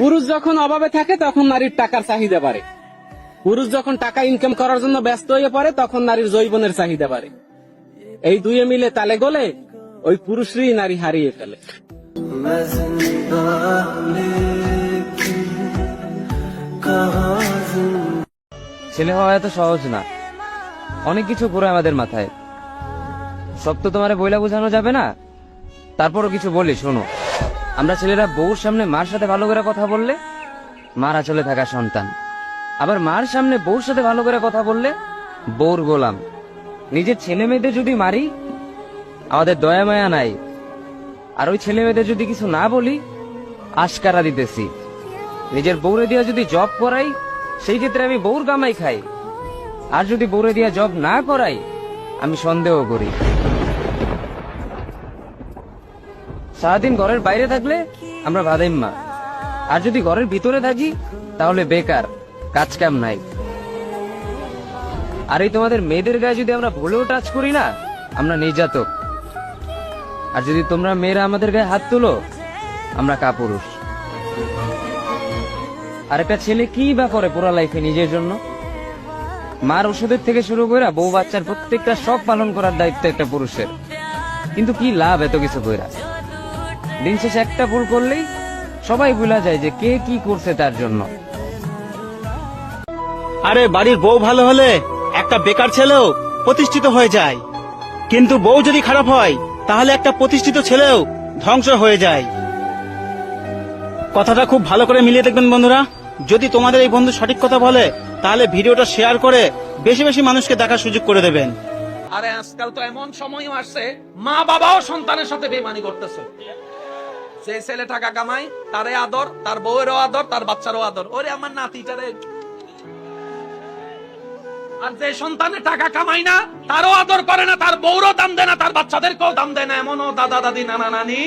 পুরুষ যখন অভাবে থাকে তখন নারীর টাকার চাহিদা বাড়ে, পুরুষ যখন টাকা ইনকাম করার জন্য ব্যস্ত হয়ে পড়ে তখন নারীর যৌবনের চাহিদা বাড়ে। এই দুয়ে মিলে তালে গলে ওই পুরুষরই নারী হারিয়ে ফেলে। ছেলে হওয়া এত সহজ না, অনেক কিছু ঘুরে আমাদের মাথায়। সব তো তোমারে বইলা বোঝানো যাবে না, তারপরও কিছু বলি শোনো। আমরা ছেলেরা বউর সামনে মার সাথে ভালো করে কথা বললে মার আঁচলে থাকা সন্তান, আবার মার সামনে বউর সাথে ভালো করে কথা বললে বউর গোলাম। নিজের ছেলে মেয়েদের যদি মারি আমাদের দয়া মায়া নাই, আর ওই ছেলে মেয়েদের যদি কিছু না বলি আশকারা দিতেছি। নিজের বউরে দিয়া যদি জব করাই সেই ক্ষেত্রে আমি বউর কামাই খাই, আর যদি বউরে দিয়া জব না করাই আমি সন্দেহ করি। সারাদিন ঘরের বাইরে থাকলে আমরা ভাদাইম্মা, আর যদি ঘরের ভিতরে থাকি তাহলে বেকার, কাজ কাম নাই। আর এই তোমাদের মেয়েদের গায়ে যদি আমরা ভুলেও টাচ করি না আমরা নির্যাতক, আর যদি তোমরা মেয়েরা আমাদের গায়ে হাত তুলো আমরা কাপুরুষ। আর একটা ছেলে কি বা করে পুরো লাইফে নিজের জন্য? মার ওষুধের থেকে শুরু করে বউ বাচ্চার প্রত্যেকটা সব পালন করার দায়িত্ব একটা পুরুষের। কিন্তু কি লাভ এত কিছু কইরা? দিন শেষে একটা ভুল করলেই সবাই ভুলা যায় যে কে কি করছে তার জন্য। আরে বাড়ির বউ ভালো হলে একটা বেকার ছেলেও প্রতিষ্ঠিত হয়ে যায়, কিন্তু বউ যদি খারাপ হয় তাহলে একটা প্রতিষ্ঠিত ছেলেও ধ্বংস হয়ে যায়। কথাটা খুব ভালো করে মিলিয়ে দেখবেন বন্ধুরা। যদি তোমাদের এই বন্ধু সঠিক কথা বলে তাহলে ভিডিওটা শেয়ার করে বেশি বেশি মানুষকে দেখার সুযোগ করে দেবেন। আরে আজকাল তো এমন সময়ও আসছে মা বাবাও সন্তানের সাথে বেইমানি করতেছে। যে ছেলে টাকা কামাই তারে আদর, তার বউয়েরও আদর, তার বাচ্চারও আদর। ওরে আমার নাতিটারে। আর যে সন্তানে টাকা কামাই না তারও আদর করে না, তার বউরও দাম দেয় না, তার বাচ্চাদেরকেও দাম দেয় না, এমনও দাদা দাদি নানা নানি